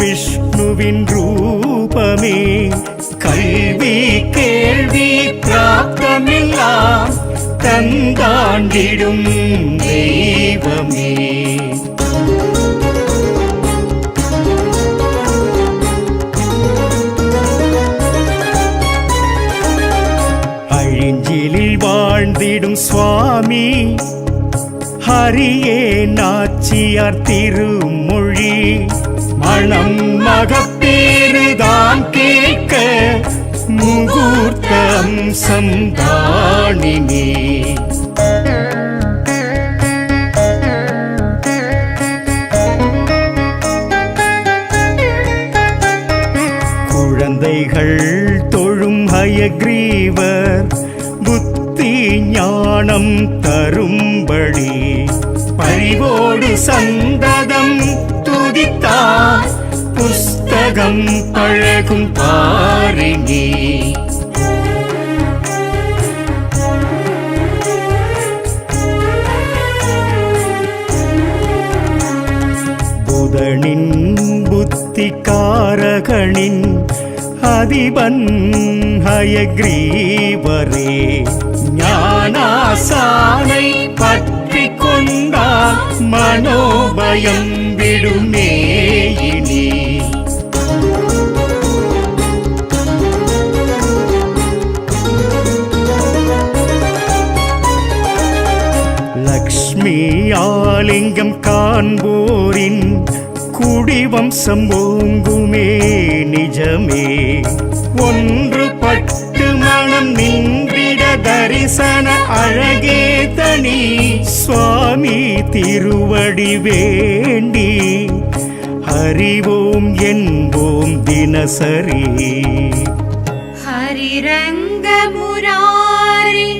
விஷ்ணுவின் ரூபமே. கல்வி கேள்வி பிராப்தமெல்லாம் தந்தாண்டிடும் தெய்வமே. அழிஞ்சிலில் வாழ்ந்திடும் சுவாமி ஹரியே நாச்சியார் திருமொழி. மணம் மகப்பேறுதான் கேட்க முகூர்த்தம் சந்தானினே. குழந்தைகள் தொழும் ஹயக்ரீவர் புத்தி ஞானம் தரும்படி பரிவோடு சந்ததம் துதித்தார் புஸ்தகம் பழகும் பாரினி. புதனின் புத்திகாரகனின் அதிபன் ஹயக்ரீவரே. ஞானாசானை பற்றி கொண்டால் மனோபயம் விடுமே இனி. லக்ஷ்மி ஆலிங்கம் காண்போரின் குடிவம்சம் ஓங்குமே நிஜமே. ஒன்று பட்டு மனம் நின்றிட தரிசன அழகே தனி. சுவாமி திருவடி வேண்டி ஹரிவோம் என்போம் தினசரி. ஹரிரங்க முராரி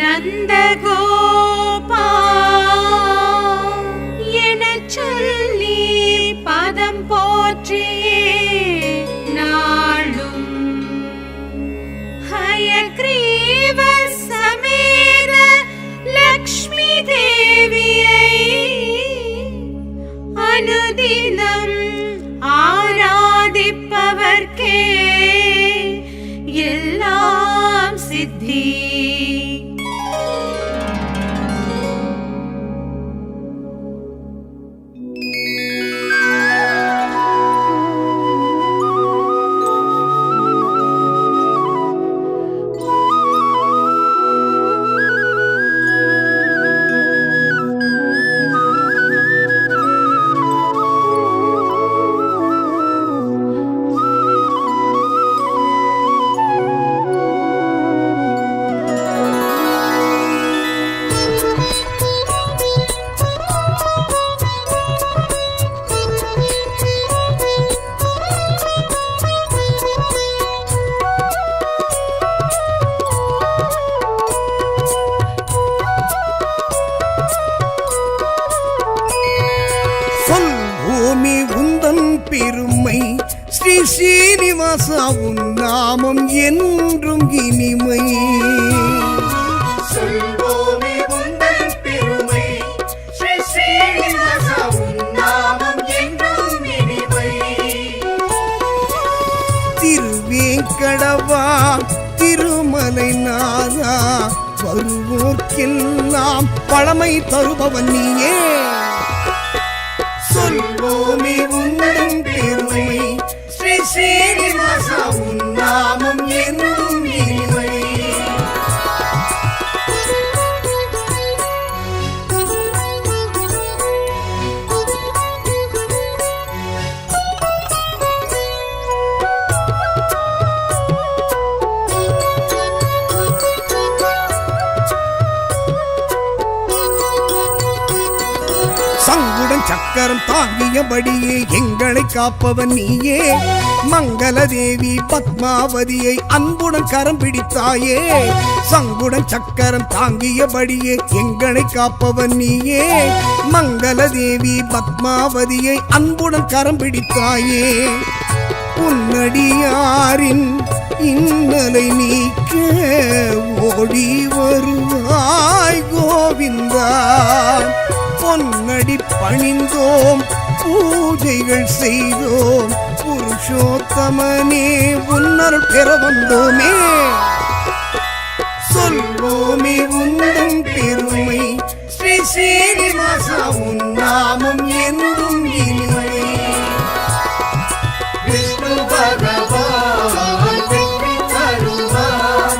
நந்தகோபா எனச் சொல்லி பதம் போற்றியே நாளும் ஹயக்ரீவ சமேத லக்ஷ்மி தேவியை அனுதினம் ஆராதிப்பவர்க்கே எல்லாம் சித்தி. பெருமை ஸ்ரீ ஸ்ரீனிவாசா உன் நாமம் என்றும் இனிமை. சொல்வோமே உந்தன் பெருமை ஸ்ரீ ஸ்ரீனிவாசா உன் நாமம் என்றும் இனிமை. திருவேங்கடவா திருமலை நாதா வருவோர்க்கெல்லாம் பழமை தருபவன் நீயே. சொல்வோமே உந்தன் பெருமை ஸ்ரீ ஸ்ரீனிவாசா உன் நாமம் என்றும் இனிமை. சங்குடன் சக்கரம் தாங்கியபடியே எங்களை காப்பவன் நீயே. மங்கள தேவி பத்மாவதியை அன்புடன் கரம் பிடித்தாயே. சங்குடன் சக்கரம் தாங்கியபடியே எங்களை காப்பவன் நீயே. மங்கள தேவி பத்மாவதியை அன்புடன் கரம் பிடித்தாயே. உன்னடியாரின் இன்னலை நீக்க ஓடி வருவாய் கோவிந்தா. பொன்னடி பணிந்தோம் பூஜைகள் செய்தோம் புருஷோத்தமனே உன்னருள் பெற வந்தோமே சொல்வோமே உந்தன் பெருமை ஸ்ரீ ஸ்ரீனிவாசா உன் நாமம் என்றும் இனிமை விஷ்ணு பகவான் வெற்றி தருவார்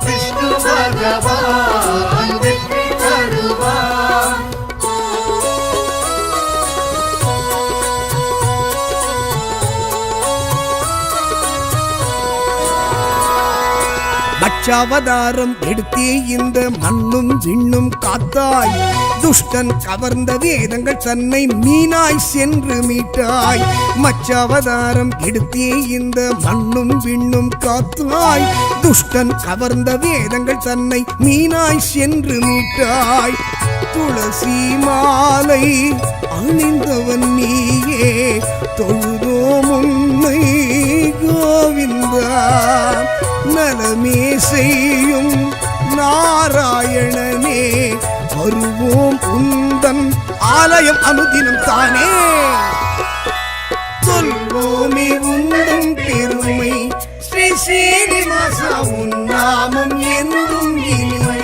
விஷ்ணு பகவான் வெற்றி தருவார் மச்சாவதாரம் எடுத்தே இந்த மண்ணும் விண்ணும் காத்தாய் துஷ்டன் கவர்ந்த வேதங்கள் தன்னை மீனாய் சென்று மீட்டாய் மச்சாவதாரம் எடுத்தே இந்த மண்ணும் விண்ணும் காத்தாய் துஷ்டன் கவர்ந்த வேதங்கள் தன்னை மீனாய் சென்று மீட்டாய் துளசி மாலை அணிந்தவன் நீயே தொழுதோம் உன்னை கோவிந்தா நலமே செய்யும் நாராயணனே வருவோம் உந்தன் ஆலயம் அனுதினம் தானே சொல்வோமே உந்தன் பெருமை ஸ்ரீ ஸ்ரீனிவாசா உன் நாமம் என்றும் இனிமை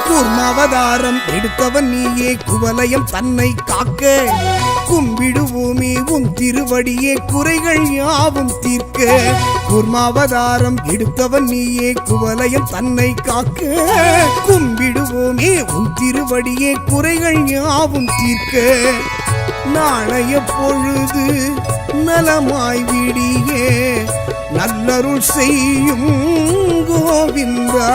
கூர்மாவதாரம் எடுத்தவன் நீயே குவலயம் தன்னை காக்க கும்பிடுவோமே உன் திருவடியே குறைகள் யாவும் தீர்க்க கூர்மாவதாரம் எடுத்தவன் நீயே குவலயம் தன்னை காக்க கும்பிடுவோமே உன் திருவடியே குறைகள் யாவும் தீர்க்க நாளைய பொழுது நலமாய் விடியே நல்லருள் செய்யும் கோவிந்தா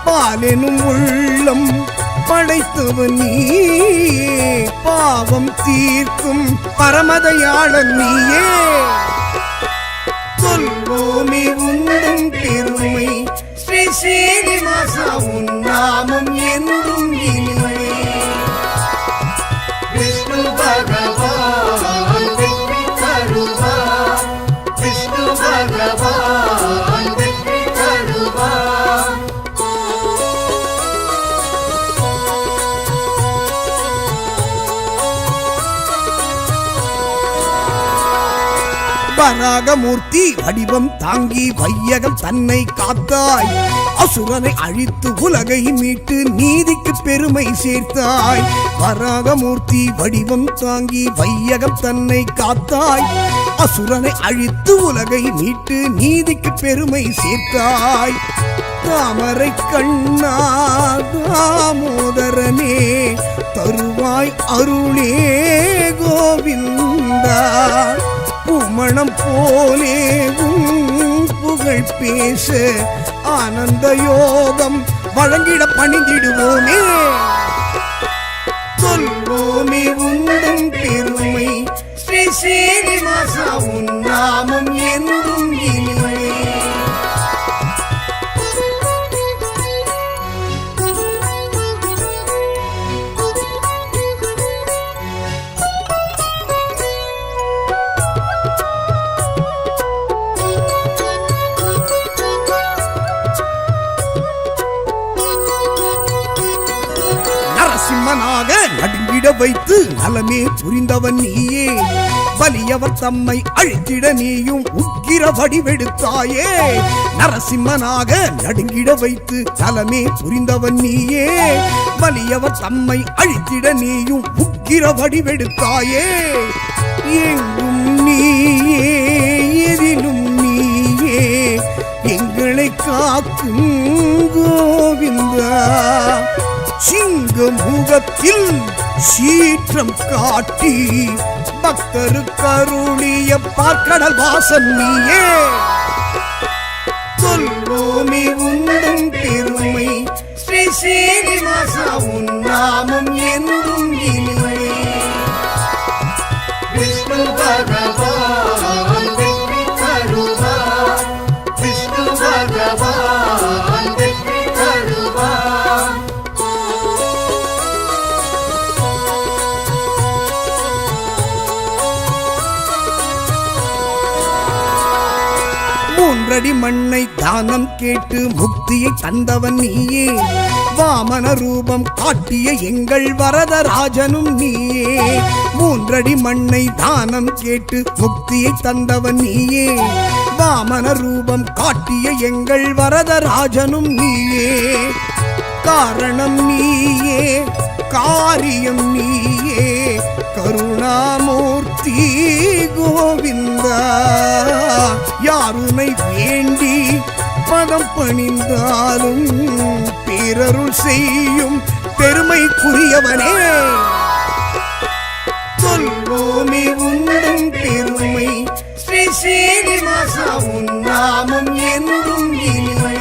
பாலெனும் உள்ளம் படைத்தவன் நீயே பாவம் தீர்க்கும் பரமதயாளன் நீயே சொல்வோமே உந்தன் பெருமை ஸ்ரீ ஸ்ரீனிவாசா உன் நாமம் என்றும் இனிமை விஷ்ணு பகவான் வெற்றி தருவார் விஷ்ணு பகவான் வெற்றி தருவார் வராகமூர்த்தி வடிவம் தாங்கி வையகம் தன்னை காத்தாய் அசுரனை அழித்து உலகை மீட்டு நீதிக்கு பெருமை சேர்த்தாய் வராகமூர்த்தி வடிவம் தாங்கி வையகம் தன்னை காத்தாய் அசுரனை அழித்து உலகை மீட்டு நீதிக்கு பெருமை சேர்த்தாய் தாமரை கண்ணா தாமோதரனே தருவாய் அருளே கோவிந்தா பூமணம் போலே உன் புகழ் பேச ஆனந்த யோகம் வழங்கிட பணிந்திடுவோமே சொல்வோமே உந்தன் பெருமை ஸ்ரீ ஸ்ரீனிவாசா உன் நாமம் என்றும் இனிமை நரசிம்மனாக நடுங்கிட வைத்து நலமே புரிந்தவன் நீயே வலியவர் தம்மை அழித்திட நீயும் உக்கிர வடிவெடுத்தாயே நரசிம்மனாக நடுங்கிட வைத்து நலமே புரிந்தவன் நீயே வலியவர் தம்மை அழித்திட நீயும் உக்கிர வடிவெடுத்தாயே எங்கும் நீயே எதிலும் நீயே எங்களை காக்கும் கோவிந்தா சிங்க முகத்தில் சீற்றம் காட்டி பக்தருக்கு அருளிய பார்க்கடல் வாசன் நீயே சொல்வோமே உந்தன் பெருமை ஸ்ரீ ஸ்ரீனிவாசா உன் நாமம் என்றும் இனிமை விஷ்ணு பகவான் வெற்றி தருவார் விஷ்ணு பகவான் வெற்றி தருவார் மூன்றடி மண்ணை தானம் கேட்டு முக்தியை தந்தவன் நீயே, வாமன ரூபம் காட்டிய எங்கள் வரதராஜனும் நீயே. மூன்றடி மண்ணை தானம் கேட்டு முக்தியை தந்தவன் நீயே, வாமன ரூபம் காட்டிய எங்கள் வரதராஜனும் நீயே. காரணம் நீயே, காரியம் நீயே, கருணாமூர்த்தி கோவிந்தா. யாருனை வேண்டி பதம் பணிந்தாலும் பேரருள் செய்யும் பெருமைக்குரியவனே. சொல்வோமே உன்னும் பெருமை, ஸ்ரீ ஸ்ரீனிவாசா உன் நாமம் என்றும் இனிமை.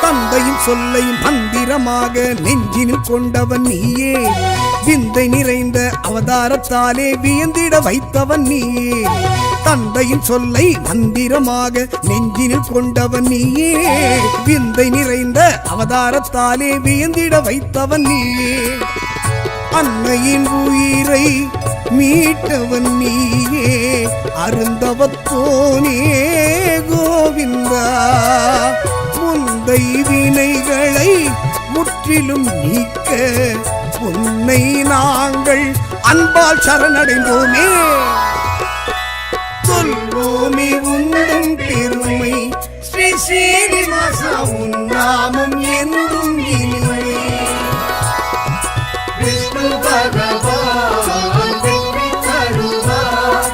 தந்தையின் சொல்லையும் மந்திரமாக நெஞ்சினில் கொண்டவன் நீயே, விந்தை நிறைந்த அவதாரத்தாலே வியந்திட வைத்தவன் நீயே. தந்தையின் சொல்லை மந்திரமாக நெஞ்சினில் கொண்டவன் நீயே, விந்தை நிறைந்த அவதாரத்தாலே வியந்திட வைத்தவன் நீயே. அன்னையின் உயிரை மீட்டவன் நீயே, அருந்தவத்தோனே கோவிந்தா. முந்தை வினைகளை முற்றிலும் நீக்க உன்னை நாங்கள் அன்பால் சரணடைந்தோமே. சொல்வோமே உன்னும் பெருமை, ஸ்ரீ ஸ்ரீனிவாசா உன் நாமம் என்றும் இனிமை. விஷ்ணு பகவான் வெற்றி தருவார்,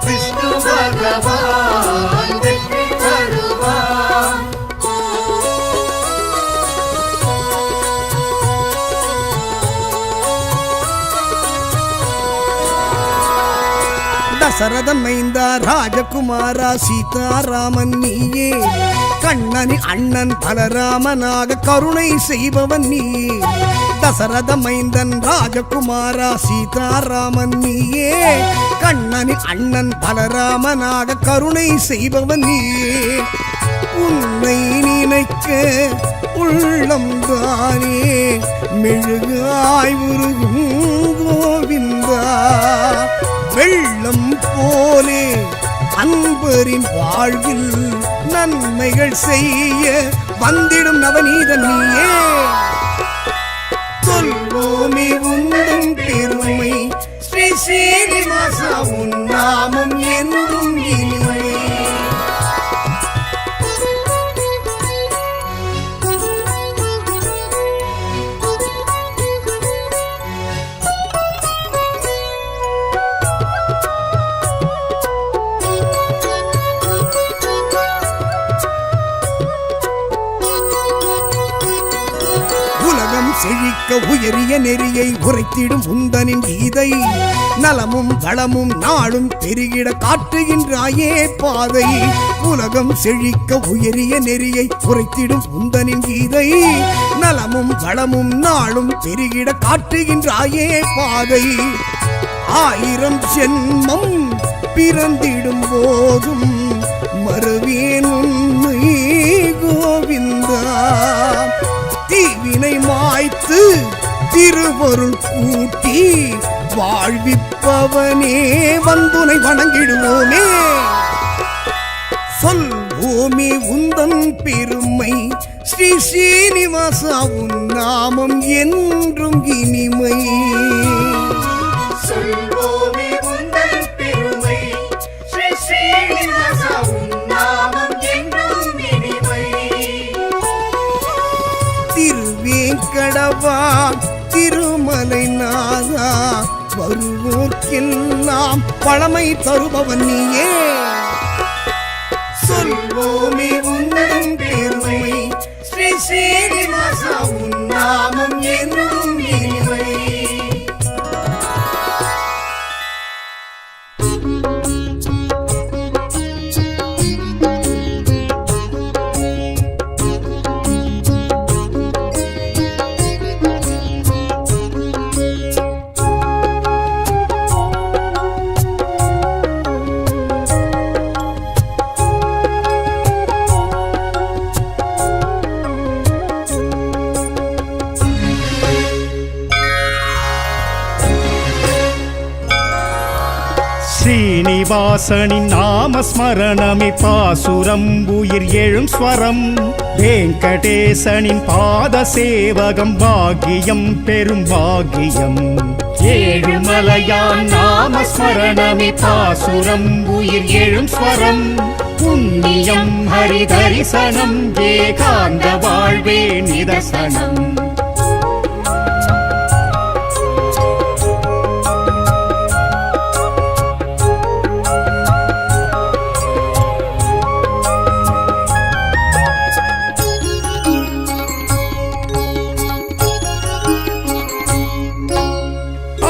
விஷ்ணு பகவான் வெற்றி தருவார். தசரதன் மைந்தா ராஜகுமாரா சீதாராமன் நீயே, கண்ணனி அண்ணன் பலராமனாக கருணை செய்பவன் நீயே. தசரத மைந்தன் ராஜகுமாரா சீதாராமன் நீயே, கண்ணனி அண்ணன் பலராமனாக கருணை செய்பவன் நீயே. உன்னை நினைக்க உள்ளம் தானே மெழுகாய் உருகும் கோவிந்தா. வெள்ளம் போலே அன்பரின் வாழ்வில் நன்மைகள் செய்ய வந்திடும் நவநீதன் நீயே. சொல்வோமே உன்னும் பெருமை, ஸ்ரீ ஸ்ரீனிவாசா உன் நாமம் என்றும் இனிமை. செழிக்க உயரிய நெறியை உரைத்திடும் உந்தனின் கீதை, நலமும் வளமும் நாளும் பெருகிட காட்டுகின்றாயே பாதை. உலகம் செழிக்க உயரிய நெறியை உரைத்திடும் உந்தனின் கீதை, நலமும் வளமும் நாளும் பெருகிட காட்டுகின்றாயே பாதை. 1000 ஜென்மம் பிறந்திடும் போதும் மறுவேன் உண்மை கோவிந்தா. தீவினை மாய்த்து திருவருள் கூட்டி வாழ்விப்பவனே வந்துனை வணங்கிடுவோமே. சொல்வோமே உந்தன் பெருமை, ஸ்ரீ ஸ்ரீனிவாசா உன் நாமம் என்றும் இனிமை. சொல்வோமே உந்தன் பெருமை, ஸ்ரீ ஸ்ரீனிவாசா உன் நாமம் என்றும் இனிமை. திருவேங்கடவா திருமலை நாதா, வருவோர்க்கெல்லாம் பழமை தருபவன் நீயே. சொல்வோமே உன்னும் பெருமை, ஸ்ரீ ஸ்ரீனிவாசா உன் நாமம் என்றும் இனிமை. ஸ்ரீனிவாசனின் நாமஸ்மரணமே பாசுரம் உயிர் எழும் ஸ்வரம் வெங்கடேசனின் பாத சேவகம் பாக்கியம் பெரும் பாக்கியம் ஏழுமலையான் நாமஸ்மரணமே பாசுரம் உயிர் எழும் ஸ்வரம் புண்ணியம் ஹரி தரிசனம் ஏகாந்த வாழ்வே நிதர்சனம்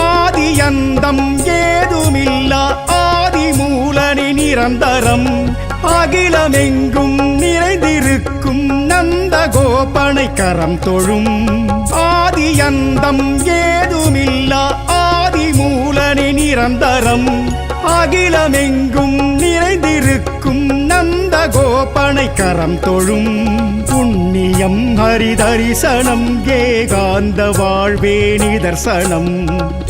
ஆதியந்தம் ஏதுமில்லா ஆதிமூலனி நிரந்தரம் அகிலமெங்கும் நிறைந்திருக்கும் நந்த கோபனை கரம் தொழும் ஆதியந்தம் ஏதுமில்லா ஆதிமூலனி நிரந்தரம் அகிலமெங்கும் நிறைந்திருக்கும் நந்த கோபனை கரம் தொழும் புண்ணியம் ஹரி தரிசனம் ஏகாந்த வாழ்வே நிதர்சனம்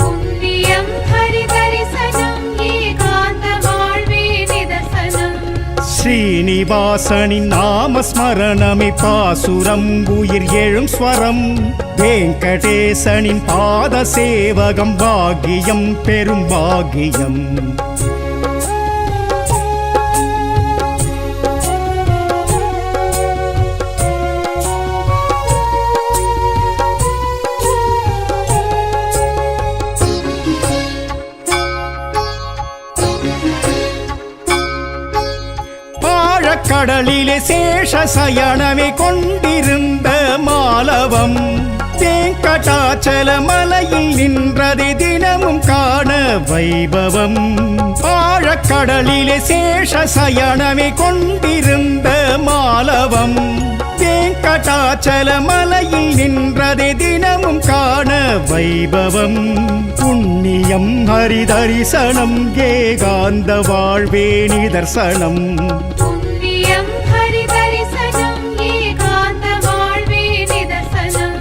புண்ணியம் ஹரி தரிசனம் ஏகாந்த வாழ்வே நிதர்சனம் ஸ்ரீனிவாசனின் நாமஸ்மரணமே பாசுரம் உயிர் எழும் ஸ்வரம் வெங்கடேசனின் பாத சேவகம் பாக்கியம் பெரும் பாக்கியம் கடலிலே சேஷ சயனமே கொண்டிருந்த மாலவம் வெங்கடாச்சல மலையில் நின்றதை தினமும் காண வைபவம் ஆழக்கடலிலே சேஷ சயனமே கொண்டிருந்த மாலவம் வெங்கடாச்சல மலையில் நின்றதை தினமும் காண வைபவம் புண்ணியம் ஹரி தரிசனம் ஏகாந்த வாழ்வே நிதர்சனம் புண்ணியம் ஹரி தரிசனம் ஏகாந்த வாழ்வே நிதர்சனம்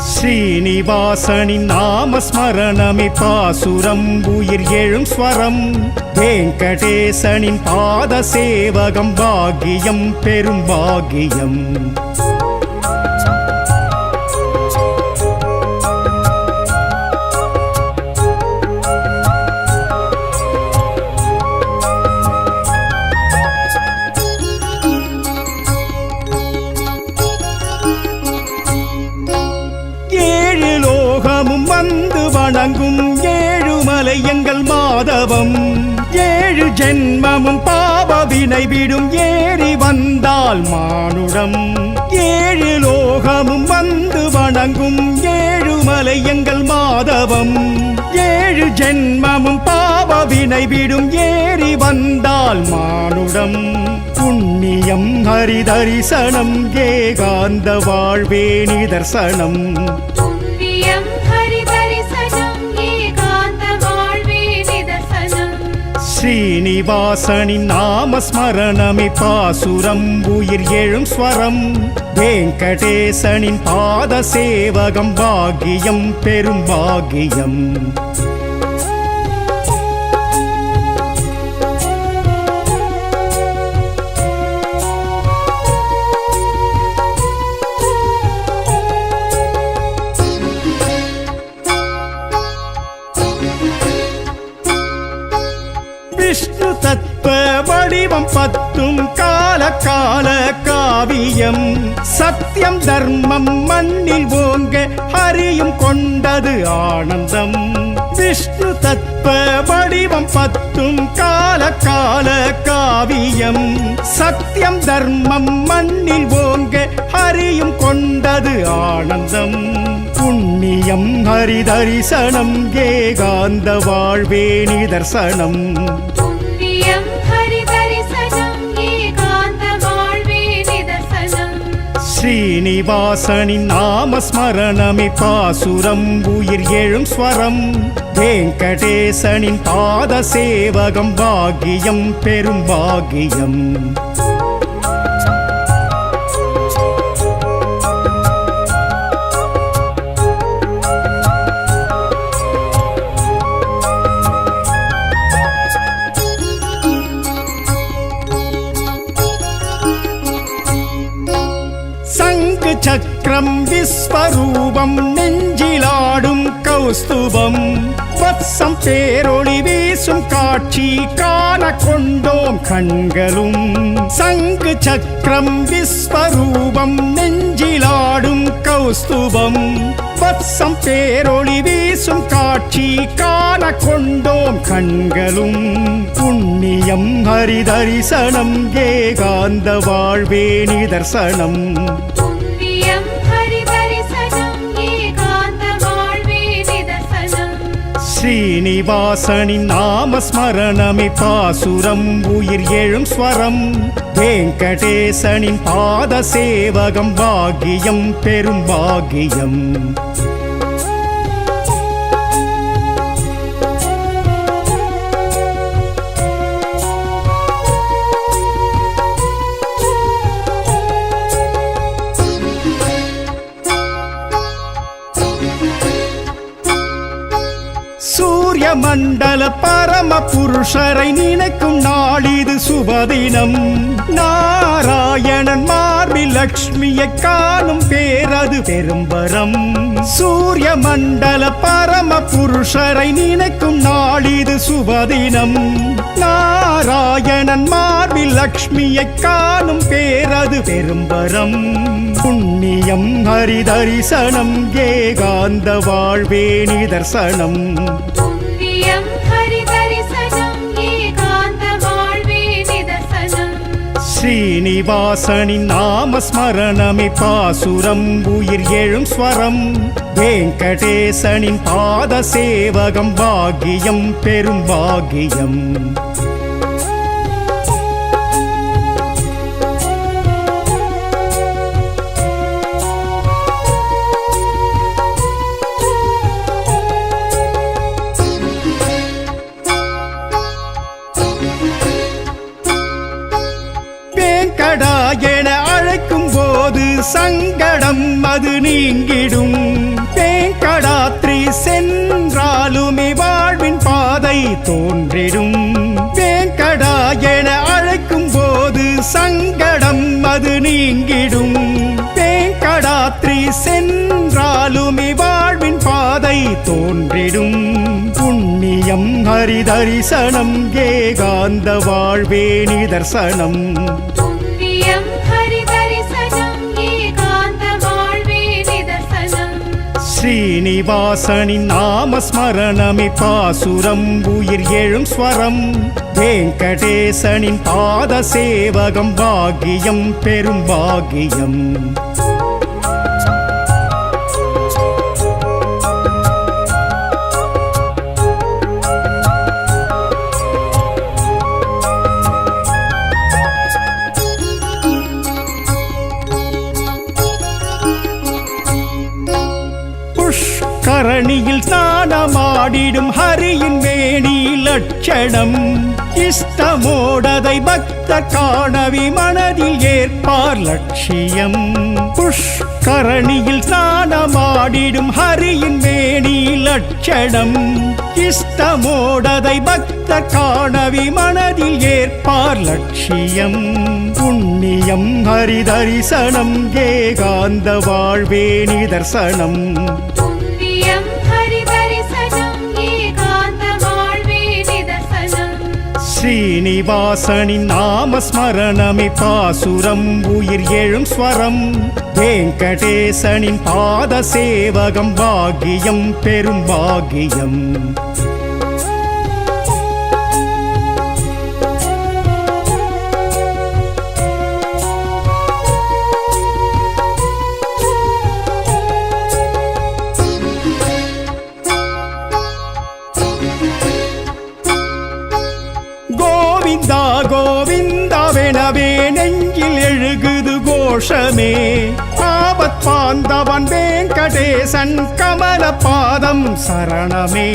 ஸ்ரீனிவாசனின் நாமஸ்மரணமே பாசுரம் உயிர் எழும் ஸ்வரம் வெங்கடேசனின் பாத சேவகம் பாக்கியம் பெரும் பாக்கியம் வந்து வணங்கும் ஏழுமலை எங்கள் மாதவம் ஏழு ஜென்மமும் பாவ வினை விடும் ஏறி வந்தால் மானுடம் ஏழு லோகமும் வந்து வணங்கும் ஏழுமலை எங்கள் மாதவம் ஏழு ஜென்மமும் பாவ வினை விடும் ஏறி வந்தால் மானுடம் புண்ணியம் ஹரி தரிசனம் ஏகாந்த வாழ்வே நிதர்சனம் புண்ணியம் ஹரி தரிசனம் ஏகாந்த வாழ்வே நிதர்சனம் ஸ்ரீனிவாசனின் நாமஸ்மரணமே பாசுரம் உயிர் எழும் ஸ்வரம் வெங்கடேசனின் பாத சேவகம் பாக்கியம் பெரும் பாக்கியம் விஷ்ணு தத்துவ வடிவம் பத்தும் கால கால காவியம் சத்தியம் தர்மம் மண்ணில் ஓங்க ஹரியும் கொண்டது ஆனந்தம் விஷ்ணு தத்துவ வடிவம் பத்தும் கால கால காவியம் சத்தியம் தர்மம் மண்ணில் ஓங்க ஹரியும் கொண்டது ஆனந்தம் புண்ணியம் ஹரி தரிசனம் ஏகாந்த வாழ்வே நிதர்சனம் புண்ணியம் ஹரி தரிசனம் ஏகாந்த வாழ்வே நிதர்சனம் ஸ்ரீனிவாசனின் நாமஸ்மரணமே பாசுரம் உயிர் எழும் ஸ்வரம் வெங்கடேசனின் பாத சேவகம் பாக்கியம் பெரும் பாக்கியம் சங்கு சக்கரம் விஸ்வரூபம் நெஞ்சிலாடும் கௌஸ்துபம் வத்சம் பேரொளி வீசும் காட்சி காண கொண்டோம் கண்களும் சங்கு சக்கரம் விஸ்வரூபம் நெஞ்சிலாடும் கௌஸ்துபம் வத்சம் பேரொளி வீசும் காட்சி காண கொண்டோம் கண்களும் புண்ணியம் ஹரிதரிசனம் ஏகாந்த வாழ்வே நிதர்சனம் புண்ணியம் ஹரிதரிசனம் ஏகாந்த வாழ்வே நிதர்சனம் ஸ்ரீனிவாசனின் நாமஸ்மரணமே பாசுரம் உயிர் எழும் ஸ்வரம் வெங்கடேசனின் பாத சேவகம் பாக்கியம் பெரும் பாக்கியம் சூரிய மண்டல பரம புருஷரை நினைக்கும் நாளிது சுபதினம் நாராயணன் மார்பில் லக்ஷ்மியை காணும் பேரது பெரும்பரம் சூரிய மண்டல பரம புருஷரை நினைக்கும் நாளிது சுபதினம் நாராயணன் மார்பில் லக்ஷ்மியை காணும் பேரது பெரும்பரம் புண்ணியம் ஹரிதரிசனம் ஏகாந்த வாழ்வே நிதர்சனம் புண்ணியம் ஹரிதரிசனம் ஏகாந்த வாழ்வே நிதர்சனம் ஸ்ரீனிவாசனின் நாமஸ்மரணமே பாசுரம் உயிர் எழும் ஸ்வரம் வெங்கடேசனின் பாத சேவகம் பாக்கியம் பெரும் பாக்கியம் என அழைக்கும் போது சங்கடம் அது நீங்கிடும் வேங்கடாத்ரி சென்றாலுமே வாழ்வின் பாதை தோன்றிடும் வேங்கடா என அழைக்கும் போது சங்கடம் அது நீங்கிடும் வேங்கடாத்ரி சென்றாலுமே வாழ்வின் பாதை தோன்றிடும் புண்ணியம் ஹரிதரிசனம் ஏகாந்த வாழ்வே நிதர்சனம் புண்ணியம் ஹரிதரிசனம் ஏகாந்த வாழ்வே நிதர்சனம் ஸ்ரீனிவாசனின் நாமஸ்மரணமே பாசுரம் உயிர் எழும் ஸ்வரம் வெங்கடேசனின் பாத சேவகம் பாக்கியம் பெரும் பாக்கியம் கரணியில் ஸ்நானமாடிடும் ஹரியின் மேனி லட்சணம் இஷ்டமோடதை பக்த காணவி மனதில் ஏற்பார் லட்சியம் புஷ்கரணியில் ஸ்நானமாடிடும் ஹரியின் மேனி லட்சணம் இஷ்டமோடதை பக்த காணவி மனதில் ஏற்பார் லட்சியம் புண்ணியம் ஹரிதரிசனம் ஏகாந்த வாழ்வே நிதர்சனம் புண்ணியம் ஹரிதரிசனம் ஏகாந்த வாழ்வே நிதர்சனம் ஸ்ரீனிவாசனின் நாமஸ்மரணமே பாசுரம் உயிர் எழும் ஸ்வரம் வெங்கடேசனின் பாத சேவகம் பாக்கியம் பெரும் பாக்கியம் கோவிந்தா கோவிந்தாவெனவே நெஞ்சில் எழுகுது கோஷமே ஆபத் பாந்தவன் வெங்கடேசன் கமல பாதம் சரணமே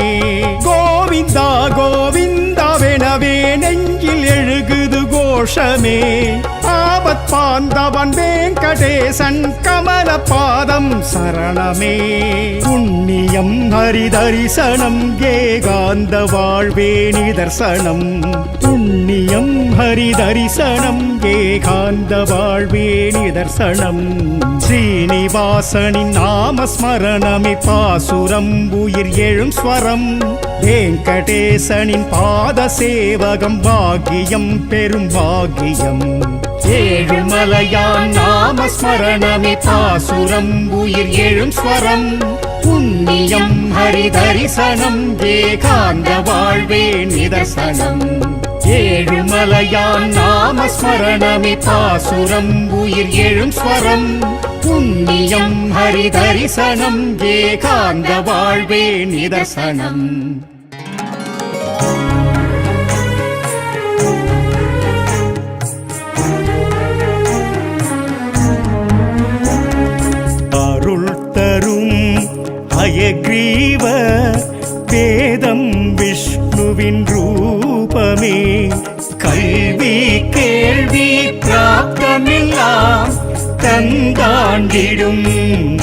கோவிந்தா கோவிந்தாவெனவே நெஞ்சில் எழுகுது கோஷமே ஆபத் பாந்தவன் வெங்கடேசன் வெங்கடேசன் கமல பாதம் சரணமே. புண்ணியம் ஹரிதரிசனம் ஏகாந்த வாழ்வே நிதர்சனம். புண்ணியம் ஹரிதரிசனம் ஏகாந்த வாழ்வே நிதர்சனம். ஸ்ரீனிவாசனின் நாமஸ்மரணமே பாசுரம் உயிர் எழும் ஸ்வரம். வெங்கடேசனின் பாத சேவகம் பாக்கியம் பெரும் பாக்கியம். ஏழுமலையான் நாமஸ்மரணமே பாசுரம் உயிர் எழும் ஸ்வரம். புண்ணியம் ஹரிதரிசனம் ஏகாந்த வாழ்வே நிதர்சனம். ஏழுமலையான் நாமஸ்மரணமே பாசுரம் உயிர் எழும் ஸ்வரம். புண்ணியம் ஹரிதரிசனம் ஏகாந்த வாழ்வே நிதர்சனம். அருள் தரும் ஹயக்ரீவ வேதம் விஷ்ணுவின் ரூபமே. கல்வி கேள்வி பிராப்தமெல்லாம் தந்தாண்டிடும்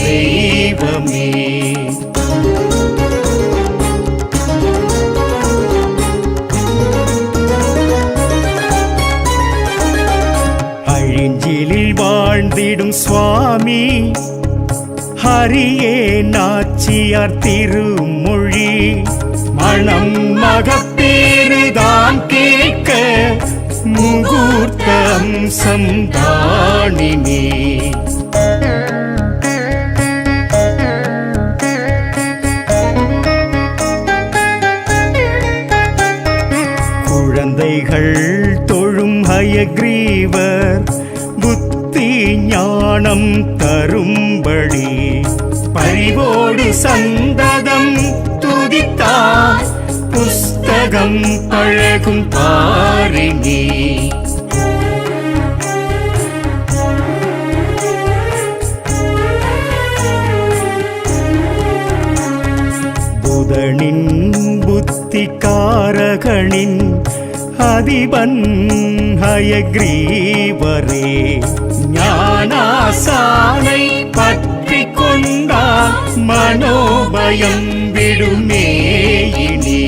தெய்வமே. அழிஞ்சிலில் வாழ்ந்திடும் சுவாமி ஹரியே நாச்சியார் திருமொழி. மணம் மகப்பேறுதான் கேட்க முகூர்த்தம் சந்தானினே. குழந்தைகள் தொழும் ஹயக்ரீவர் புத்தி ஞானம் தரும்படி பரிவோடு சந்ததம் துதித்தார் புஸ்தகம் பழகும் பாரினி. புதனின் புத்திகாரகனின் அதிபன் ஹயக்ரீவரே. ஞானாசானை பற்றி கொண்டால் மனோபயம் விடுமேயினி.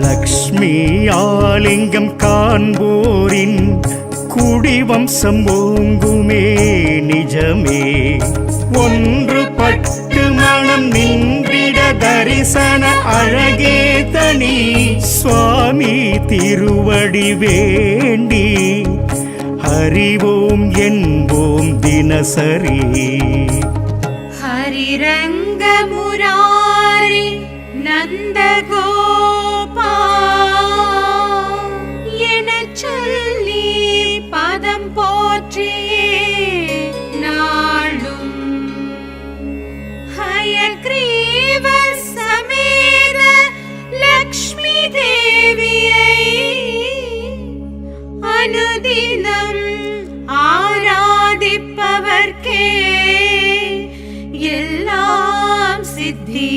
லக்ஷ்மி ஆலிங்கம் காண்போரின் குடிவம்சம் ஓங்குமே நிஜமே. ஒன்று பட்டு மனம் நின்றிட தரிசன அழகே தனி. சுவாமி திருவடி வேண்டி ஹரிவோம் என்போம் தினசரி. ஹரிரங்க முராரி நந்தகோபா எனச் சொல்லி பதம் போற்றியே நாளும். ஹயக்ரீவ சமேத லக்ஷ்மி தேவியை அனுதினம் ஆராதிப்பவர்க்கே எல்லாம் சித்தி.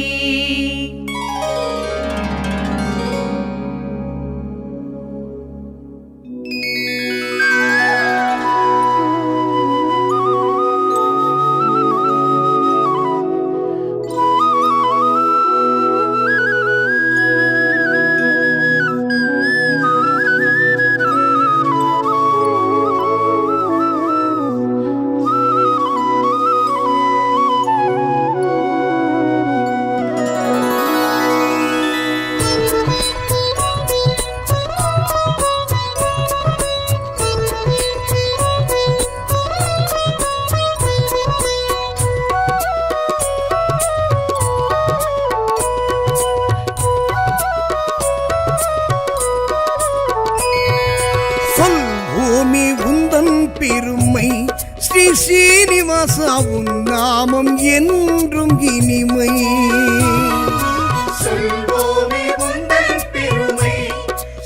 பெருமை. ஸ்ரீ ஸ்ரீனிவாசா உன் நாமம் என்றும் இனிமை. சொல்வோமே உந்தன் பெருமை.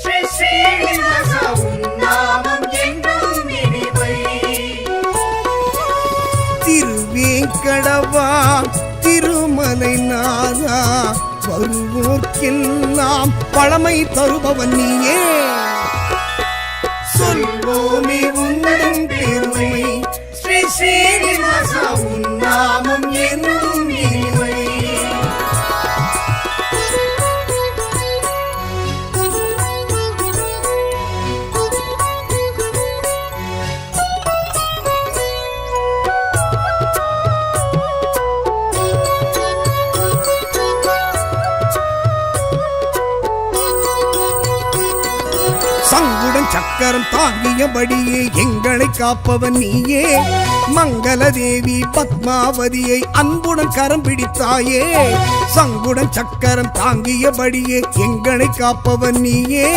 ஸ்ரீ ஸ்ரீனிவாசா உன் நாமம் என்றும் இனிமை. திருவேங்கடவா திருமலை நாதா வருவோர்க்கெல்லாம் பழமை தருபவன் நீயே. சொல்வோமே உந்தன் பெருமை ஸ்ரீ ஸ்ரீனிவாசா உன் நாமம் என்றும் இனிமை. சங்குடன் சக்கரம் தாங்கியபடியே எங்களை காப்பவன் நீயே. மங்கள தேவி பத்மாவதியை அன்புடன் கரம் பிடித்தாயே. சங்குடன் சக்கரம் தாங்கியபடியே எங்களை காப்பவன் நீயே.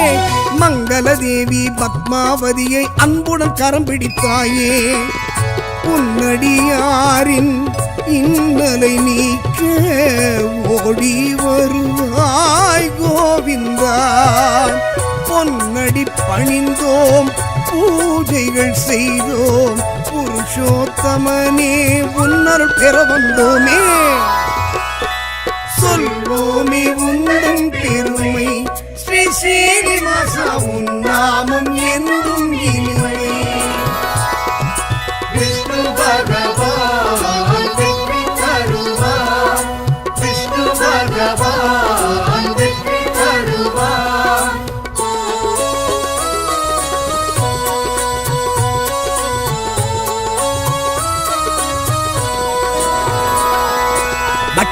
மங்கள தேவி பத்மாவதியை அன்புடன் கரம் பிடித்தாயே. உன்னடியாரின் இன்னலை நீக்க ஓடி வருவாய் கோவிந்தா. பொன்னடி பணிந்தோம் பூஜைகள் செய்தோம் புருஷோத்தமனே உன்னருள் பெற வந்தோமே. சொல்வோமே உந்தன் பெருமை ஸ்ரீ ஸ்ரீனிவாசா உன் நாமம் என்றும் இனிமை. விஷ்ணு பகவான் வெற்றி தருவார், விஷ்ணு பகவான் வெற்றி தருவார்.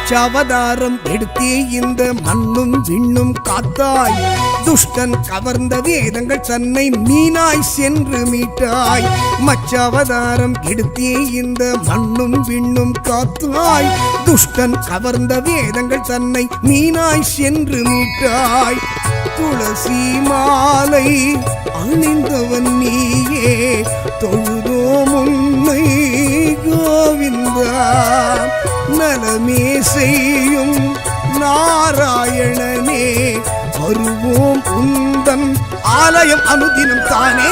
அச்சாவதாரம் எடுத்தே இந்த மண்ணும் விண்ணும் காத்தாய். துஷ்டன் கவர்ந்த வேதங்கள் தன்னை மீனாய் சென்று மீட்டாய். மச்சாவதாரம் எடுத்தே இந்த மண்ணும் விண்ணும் காத்தாய். துஷ்டன் கவர்ந்த வேதங்கள் தன்னை மீனாய் சென்று மீட்டாய். துளசி மாலை அணிந்தவன் நீயே தொழுதோம் உன்னை கோவிந்தா. நலமே செய்யும் நாராயணனே வருவோம் உந்தன் ஆலயம் அனுதினம் தானே.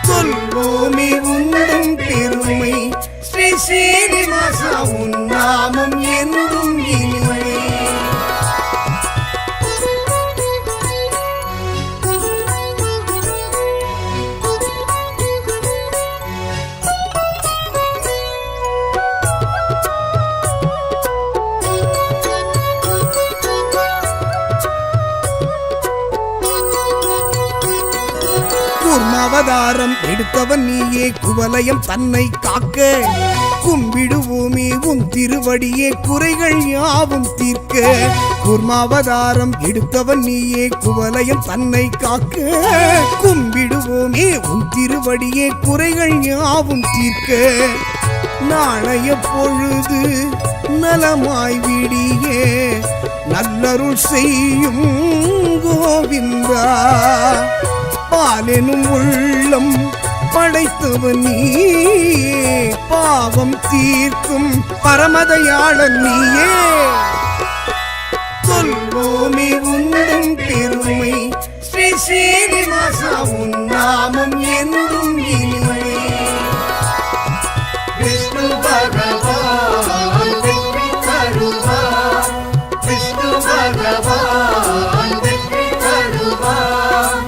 சொல்வோமே உந்தன் பெருமை ஸ்ரீ ஸ்ரீனிவாசா உன் நாமம் என்றும் இனிமை. கூர்மாவதாரம் எடுத்தவன் நீயே குவலயம் தன்னை காக்க. கும்பிடுவோமே உன் திருவடியே குறைகள் யாவும் தீர்க்க. கூர்மாவதாரம் எடுத்தவன் நீயே குவலயம் தன்னை காக்க. கும்பிடுவோமே உன் திருவடியே குறைகள் யாவும் தீர்க்க. நாளைய பொழுது நலமாய் விடியே நல்லருள் செய்யும் கோவிந்தா. பாலெனும் உள்ளம் படைத்தவன் நீயே பாவம் தீர்க்கும் பரமதயாளன் நீயே. சொல்வோமே உந்தன் பெருமை ஸ்ரீ ஸ்ரீனிவாசா உன் நாமம் என்றும் இனிமை. விஷ்ணு பகவான் வெற்றி தருவார், விஷ்ணு பகவான் வெற்றி தருவார்.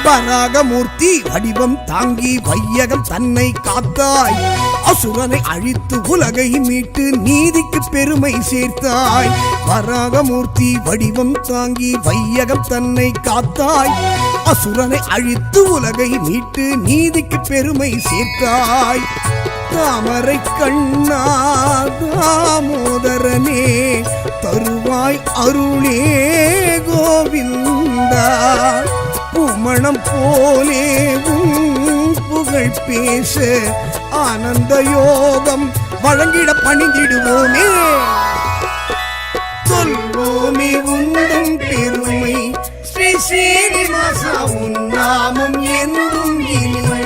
வராகமூர்த்தி வடிவம் தாங்கி வையகம் தன்னை காத்தாய். அசுரனை அழித்து உலகை மீட்டு நீதிக்கு பெருமை சேர்த்தாய். வராகமூர்த்தி வடிவம் தாங்கி வையகம் தன்னை காத்தாய். அசுரனை அழித்து உலகை மீட்டு நீதிக்கு பெருமை சேர்த்தாய். தாமரை கண்ணா தாமோதரனே தருவாய் அருளே கோவிந்தா. பூமணம் போலே உன் புகழ் பேச ஆனந்த யோகம் வழங்கிட பணிந்திடுவோமே. சொல்வோமே உந்தன் பெருமை ஸ்ரீ ஸ்ரீனிவாசா உன் நாமம் என்றும் இனிமை.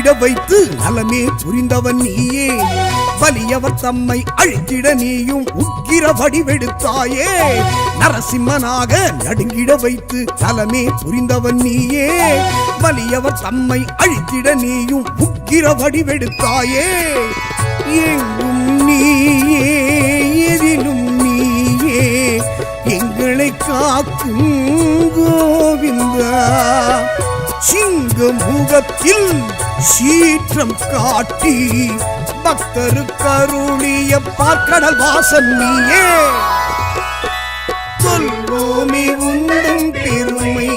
நடுங்கிட வைத்து நலமே புரிந்தவன் நீயே. வலியவர் தம்மை அழித்திட நீயும் உக்கிர வடிவெடுத்தாயே. நரசிம்மனாக நடுங்கிட வைத்து நலமே புரிந்தவன் நீயே. வலியவர் தம்மை அழித்திட நீயும் உக்கிர வடிவெடுத்தாயே. எங்கும் நீயே எதிலும் நீயே எங்களை காக்கும் கோவிந்தா. சிங்க முகத்தில் சீற்றம் காட்டி பக்தருக்கு அருளிய பார்க்கடல் வாசன் நீயே. சொல்வோமே உந்தன் பெருமை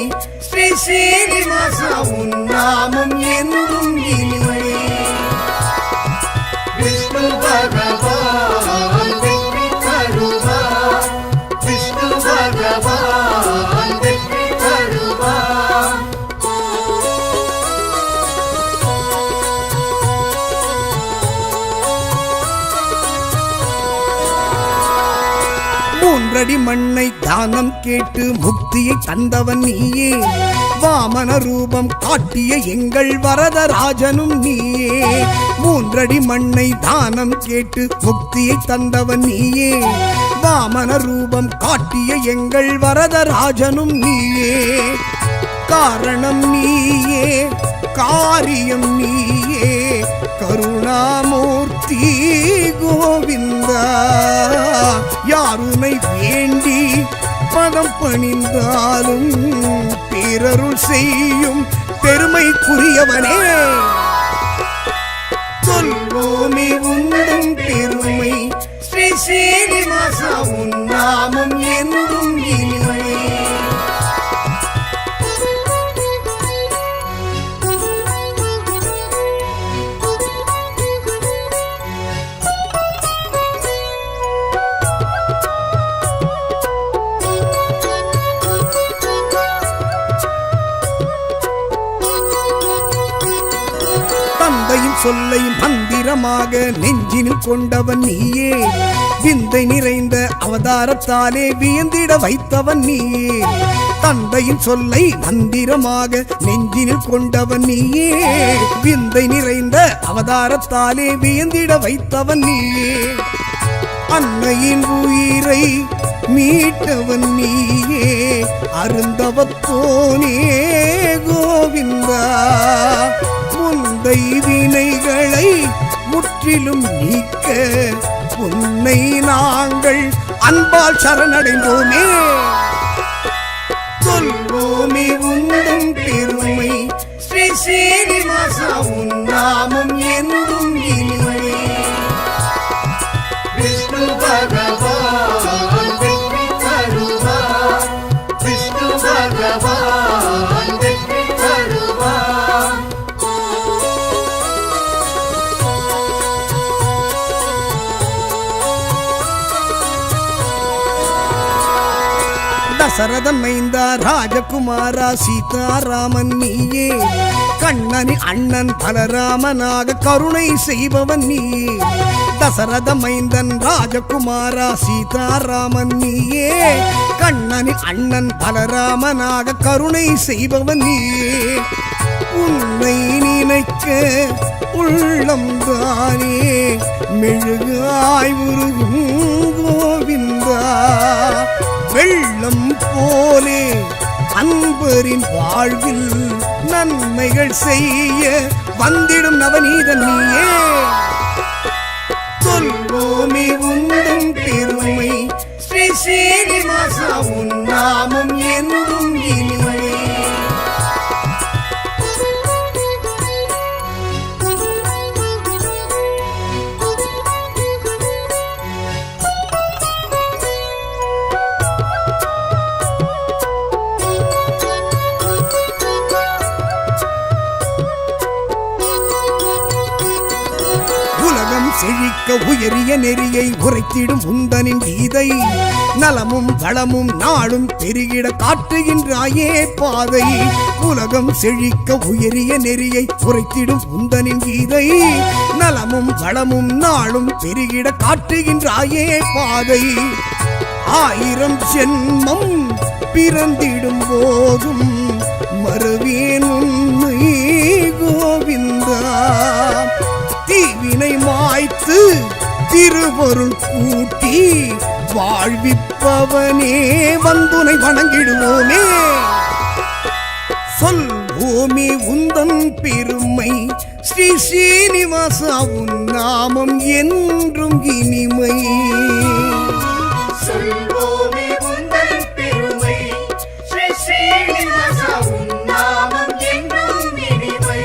ஸ்ரீ ஸ்ரீனிவாசா உன் நாமம் என்றும் இனிமை. விஷ்ணு பகவான் வெற்றி தருவார். விஷ்ணு பகவான் வெற்றி தருவார். மூன்றடி மண்ணை தானம் கேட்டு முக்தியை தந்தவன் நீயே. வாமன ரூபம் காட்டிய எங்கள் வரதராஜனும் நீயே. மூன்றடி மண்ணை தானம் கேட்டு முக்தியை தந்தவன் நீயே. வாமன ரூபம் காட்டிய எங்கள் வரதராஜனும் நீயே. காரணம் நீயே காரியம் நீயே கருணாமூர்த்தி கோவிந்தா. யாருனை வேண்டி பதம் பணிந்தாலும் பேரருள் செய்யும் பெருமைக்குரியவனே. சொல்வோமே உந்தன் பெருமை ஸ்ரீ ஸ்ரீனிவாசா உன் நாமம் என்றும் இனிமை. தந்தையின் சொல்லை மந்திரமாக நெஞ்சினில் கொண்டவன் நீயே. விந்தை நிறைந்த அவதாரத்தாலே வியந்திட வைத்தவன் நீயே. தந்தையின் சொல்லை மந்திரமாக நெஞ்சினில் கொண்டவன் நீயே. விந்தை நிறைந்த அவதாரத்தாலே வியந்திட வைத்தவன் நீயே. அன்னையின் உயிரை மீட்டவன் நீயே. அருந்தவத்தோனே கோவிந்தா. முந்தை வினைகளை முற்றிலும் நீக்க உன்னை நாங்கள் அன்பால் சரணடைந்தோமே. சொல்வோமே உந்தன் பெருமை ஸ்ரீ ஸ்ரீனிவாசா உன் நாமம் என்றும் இனிமை. விஷ்ணு பகவான் வெற்றி தருவார். விஷ்ணு பகவான் வெற்றி தருவார். தசரதன் மைந்தா ராஜகுமாரா சீதாராமன் நீயே. கண்ணனின் அண்ணன் பலராமனாக கருணை செய்பவன் நீயே. தசரத மைந்தன் ராஜகுமாரா சீதாராமன் நீயே. கண்ணனின் அண்ணன் பலராமனாக கருணை செய்பவன் நீயே. உன்னை நினைக்க உள்ளம் தானே மெழுகாய் உருகும் கோவிந்தா. வெள்ளம் போலே அன்பரின் வாழ்வில் நன்மைகள் செய்ய வந்திடும் நவநீதன் நீயே. சொல்வோமே உந்தன் பெருமை ஸ்ரீ ஸ்ரீனிவாசா உன் நாமம் என்றும் இனிமை. செழிக்க உயரிய நெறியை உரைத்திடும் உந்தனின் கீதை. நலமும் வளமும் நாளும் பெருகிட காட்டுகின்றாயே பாதை. உலகம் செழிக்க உயரிய நெறியை உரைத்திடும் உந்தனின் கீதை. நலமும் வளமும் நாளும் பெருகிட காட்டுகின்றாயே பாதை. 1000 ஜென்மம் பிறந்திடும் போதும் மறுவேன் உண்மை கோவிந்தா. தீவினை மாய்த்து திருவருள் கூட்டி வாழ்விப்பவனே வந்துனை வணங்கிடுவோமே. சொல்வோமே உந்தன் பெருமை ஸ்ரீ ஸ்ரீனிவாசா உன் நாமம் என்றும் இனிமை. சொல்வோமே உந்தன் பெருமை ஸ்ரீ ஸ்ரீனிவாசா உன் நாமம் என்றும் இனிமை.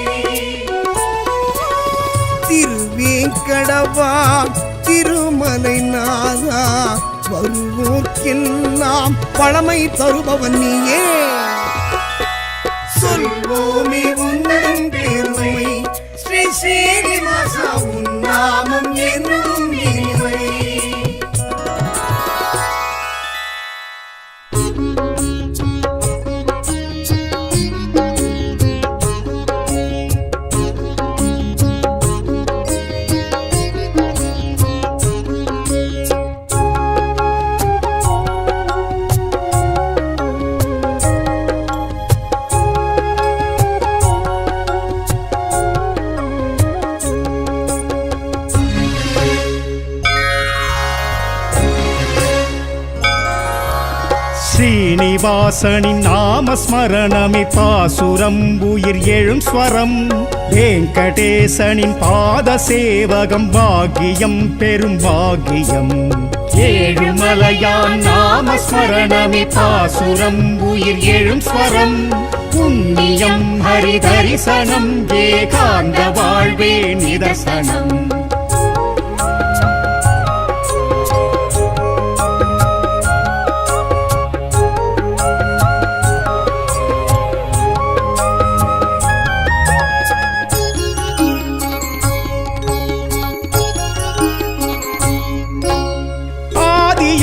திருவேங்கடவா திருமலை நாதா வருவோர்க்கெல்லாம் பழமை தருபவன் நீயே. சொல்வோமே உந்தன் பெருமை ஸ்ரீ ஸ்ரீனிவாசா உன் நாமம் என்றும் இனிமை. ஸ்ரீனிவாசனின் நாமஸ்மரணமே பாசுரம் உயிர் எழும் ஸ்வரம். வெங்கடேசனின் பாத சேவகம் பாக்கியம் பெரும் பாக்கியம். ஏழுமலையான் நாமஸ்மரணமே பாசுரம் உயிர் எழும் ஸ்வரம். புண்ணியம் ஹரி தரிசனம் ஏகாந்த வாழ்வே நிதர்சனம்.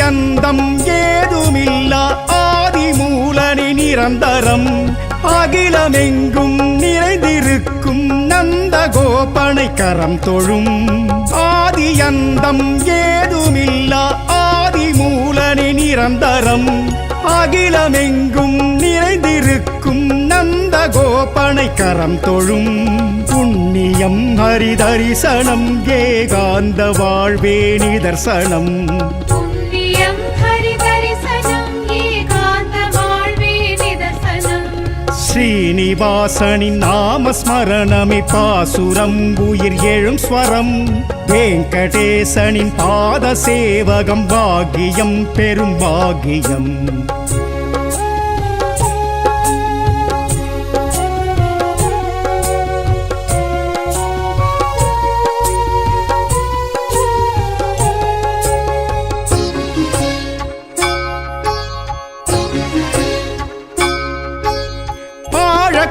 அந்தம் ஏதுமில்லா ஆதிமூலனி நிரந்தரம். அகிலமெங்கும் நிறைந்திருக்கும் நந்த கோபனை கரம் தொழும். ஆதி அந்தம் ஏதுமில்லா ஆதிமூலனி நிரந்தரம். அகிலமெங்கும் நிறைந்திருக்கும் நந்த கோபனை கரம் தொழும். புண்ணியம் ஹரி தரிசனம் ஏகாந்த வாழ்வே நிதர்சனம். ஸ்ரீனிவாசனின் நாமஸ்மரணமே பாசுரம் உயிர் எழும் ஸ்வரம். வெங்கடேசனின் பாத சேவகம் பாக்கியம் பெரும் பாக்கியம்.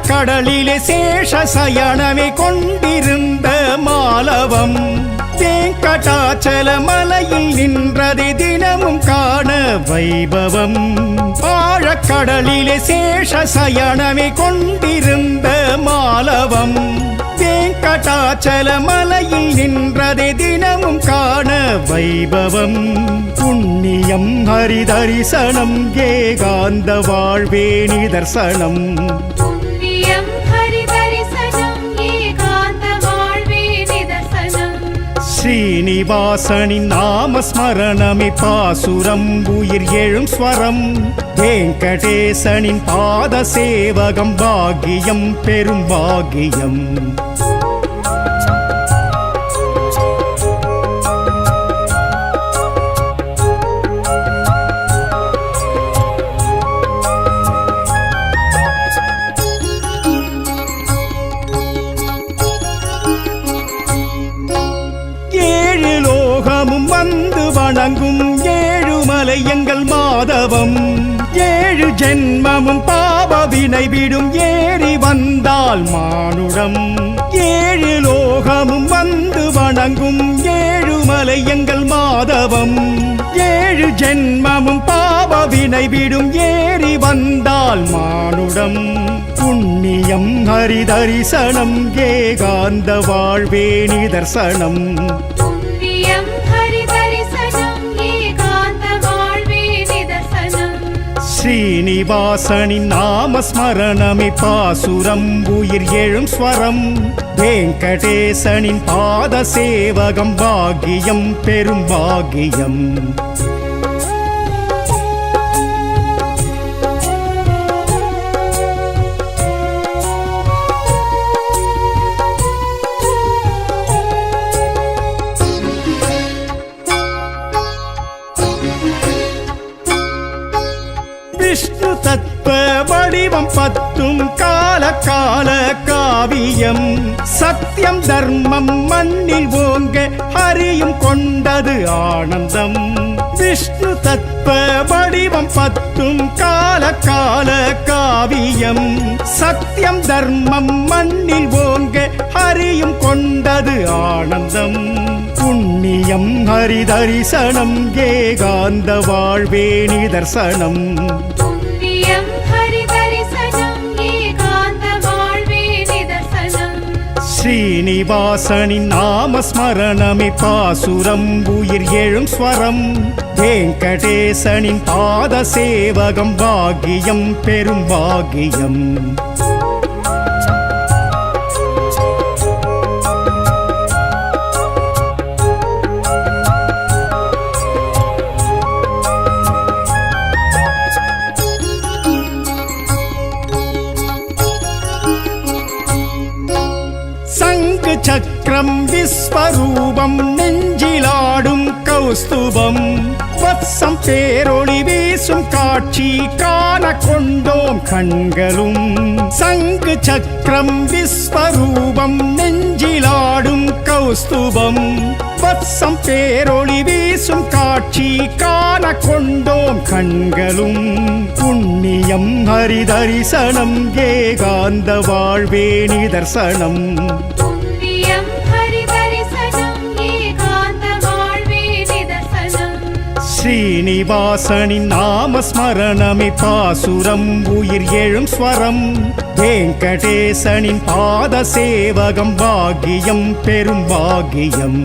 கடலிலே சேஷ சயனமே கொண்டிருந்த மாலவம். வெங்கடாச்சல மலையில் நின்றதை தினமும் காண வைபவம். ஆழக்கடலிலே சேஷ சயனமே கொண்டிருந்த மாலவம். வெங்கடாச்சல மலையில் நின்றதை தினமும் காண வைபவம். புண்ணியம் ஹரி தரிசனம் ஏகாந்த வாழ்வே நிதர்சனம். ஸ்ரீனிவாசனின் நாமஸ்மரணமே பாசுரம் உயிர் எழும் ஸ்வரம். வெங்கடேசனின் பாத சேவகம் பாக்கியம் பெரும் பாக்கியம். வணங்கும் ஏழுமலை எங்கள் மாதவம். ஏழு ஜென்மமும் பாவ வினை விடும் ஏறி வந்தால் மானுடம். ஏழு லோகமும் வந்து வணங்கும் ஏழுமலை எங்கள் மாதவம். ஏழு ஜென்மமும் பாவ வினை விடும் ஏறி வந்தால் மானுடம். புண்ணியம் ஹரி தரிசனம் ஏகாந்த வாழ்வே நிதர்சனம். ஸ்ரீனிவாசனின் நாமஸ்மரணமே பாசுரம் உயிர் எழும் ஸ்வரம். வெங்கடேசனின் பாத சேவகம் பாக்கியம் பெரும் பாக்கியம். விஷ்ணு தத்துவ வடிவம் பத்தும் கால கால காவியம். சத்தியம் தர்மம் மண்ணில் ஓங்க ஹரியும் கொண்டது ஆனந்தம். விஷ்ணு தத்துவ வடிவம் பத்தும் கால கால காவியம். சத்தியம் தர்மம் மண்ணில் ஓங்க ஹரியும் கொண்டது ஆனந்தம். புண்ணியம் ஹரி தரிசனம் ஏகாந்த வாழ்வே நிதர்சனம். புண்ணியம் ஹரி தரிசனம் ஏகாந்த வாழ்வே நிதர்சனம். ஸ்ரீனிவாசனின் நாமஸ்மரணமே பாசுரம் உயிர் எழும் ஸ்வரம். வெங்கடேசனின் பாத சேவகம் பாக்கியம் பெரும் பாக்கியம். சக்கரம் விஸ்வரூபம் நெஞ்சிலாடும் கௌஸ்துபம். வத்சம் பேரொளி வீசும் காட்சி காண கொண்டோம் கண்களும். சங்கு சக்கரம் விஸ்வரூபம் நெஞ்சிலாடும் கௌஸ்துபம். வத்சம் பேரொளி வீசும் காட்சி காண கொண்டோம் கண்களும். புண்ணியம் ஹரி தரிசனம் ஏகாந்த வாழ்வே நிதர்சனம். புண்ணியம் ஹரி தரிசனம் ஏகாந்த வாழ்வே நிதர்சனம். ஸ்ரீனிவாசனின் நாமஸ்மரணமே பாசுரம் உயிர் எழும் ஸ்வரம். வெங்கடேசனின் பாத சேவகம் பாக்கியம் பெரும் பாக்கியம்.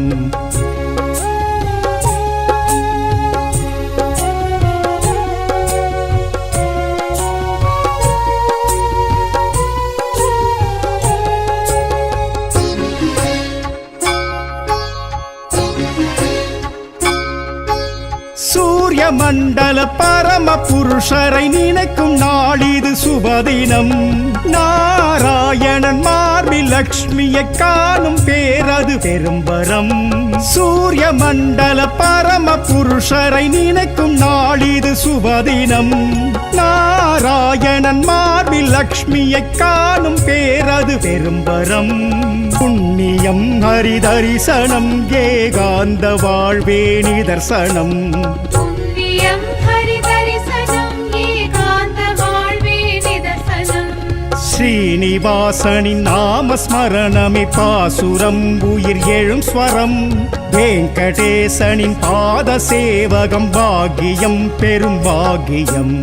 சூரிய மண்டல பரம புருஷரை நினைக்கும் நாளிது சுபதினம். நாராயணன் மார்பில் லக்ஷ்மியை காணும் பேரது பெரும்பரம். சூரிய மண்டல பரம புருஷரை நினைக்கும் நாளிது சுபதினம். நாராயணன் மார்பில் லக்ஷ்மியை காணும் பேரது பெரும்பரம். புண்ணியம் ஹரி தரிசனம் ஏகாந்த வாழ்வே நிதர்சனம். புண்ணியம் ஹரி தரிசனம் ஏகாந்த வாழ்வே நிதர்சனம். ஸ்ரீனிவாசனின் நாமஸ்மரணமே பாசுரம் உயிர் எழும் ஸ்வரம். வெங்கடேசனின் பாத சேவகம் பாக்கியம் பெரும் பாக்கியம்.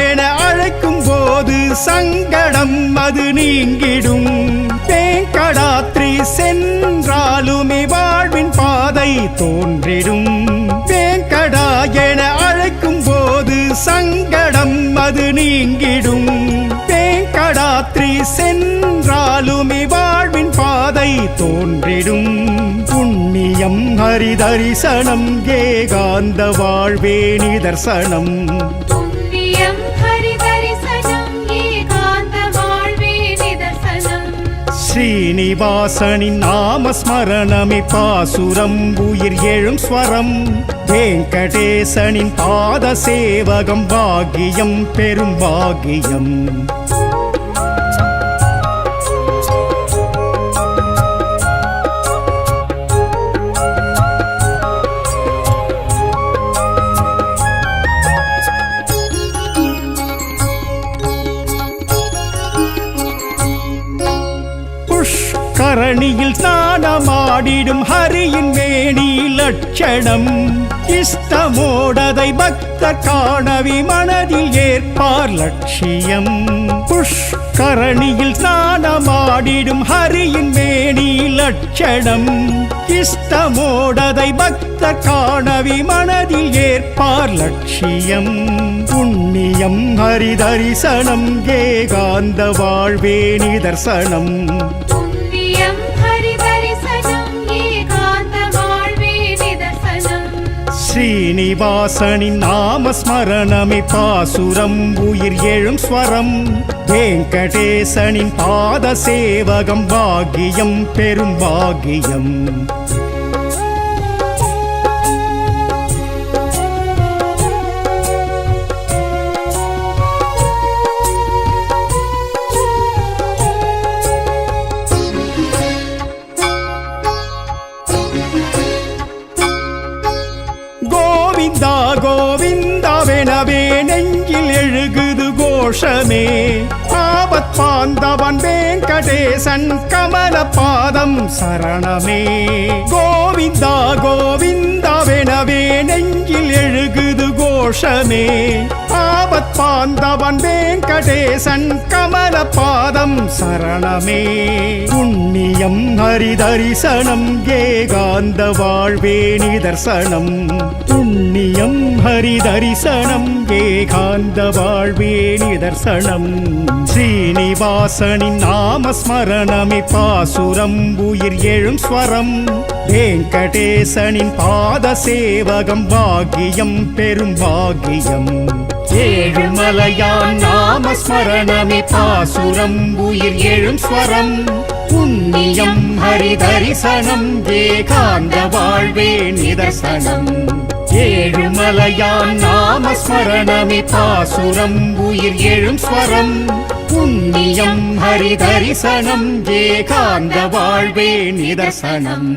என அழைக்கும் போது சங்கடம் அது நீங்கிடும். வேங்கடாத்ரி சென்றாலுமே வாழ்வின் பாதை தோன்றிடும். வேங்கடா என அழைக்கும் போது சங்கடம் அது நீங்கிடும். வேங்கடாத்ரி சென்றாலுமே வாழ்வின் பாதை தோன்றிடும். புண்ணியம் ஹரி தரிசனம் ஏகாந்த வாழ்வே நிதர்சனம். புண்ணியம் ஹரி தரிசனம் ஏகாந்த வாழ்வே நிதர்சனம். ஸ்ரீனிவாசனின் நாமஸ்மரணமே பாசுரம் உயிர் எழும் ஸ்வரம். வெங்கடேசனின் பாத சேவகம் பாக்கியம் பெரும் பாக்கியம். கரணியில் ஸ்நானமாடிடும் ஹரியின் மேனியில் லட்சணம் இஷ்டமோடதை பக்தர் காணவி மனதில் ஏற்பார் லட்சியம் புஷ்கரணியில் ஸ்நானமாடிடும் ஹரியின் மேனி லட்சணம் இஷ்டமோடதை பக்தர் காணவி மனதில் ஏற்பார் லட்சியம் புண்ணியம் ஹரி தரிசனம் ஏகாந்த வாழ்வே நிதர்சனம் புண்ணியம் ஹரி தரிசனம் ஏகாந்த வாழ்வே நிதர்சனம் ஸ்ரீனிவாசனின் நாமஸ்மரணமே பாசுரம் உயிர் எழும் ஸ்வரம் வெங்கடேசனின் பாத சேவகம் பாக்கியம் பெரும் பாக்கியம் கோவிந்தா கோவிந்தாவெனவே நெஞ்சில் எழுகுது கோஷமே ஆபத் பாந்தவன் வெங்கடேசன் கமல பாதம் சரணமே கோவிந்தா கோவிந்தாவெனவே நெஞ்சில் எழுகுது கோஷமே ஆபத் பாந்தவன் வெங்கடேசன் கமல பாதம் சரணமே புண்ணியம் ஹரி தரிசனம் ஏகாந்த வாழ்வே நிதர்சனம் புண்ணியம் ஹரி தரிசனம் ஏகாந்த வாழ்வே நிதர்சனம் ஸ்ரீனிவாசனின் நாமஸ்மரணமே பாசுரம் உயிர் எழும் ஸ்வரம் வெங்கடேசனின் பாத சேவகம் பாக்கியம் பெரும் பாக்கியம் ஏழுமலையான் நாமஸ்மரணமே பாசுரம் உயிர் எழும் ஸ்வரம் புண்ணியம் ஹரி தரிசனம் ஏகாந்த வாழ்வே நிதர்சனம் ஏழுமலையான் நாமஸ்மரணமே பாசுரம் உயிர் எழும் ஸ்வரம் புண்ணியம் ஹரி தரிசனம் ஏகாந்த வாழ்வே நிதர்சனம்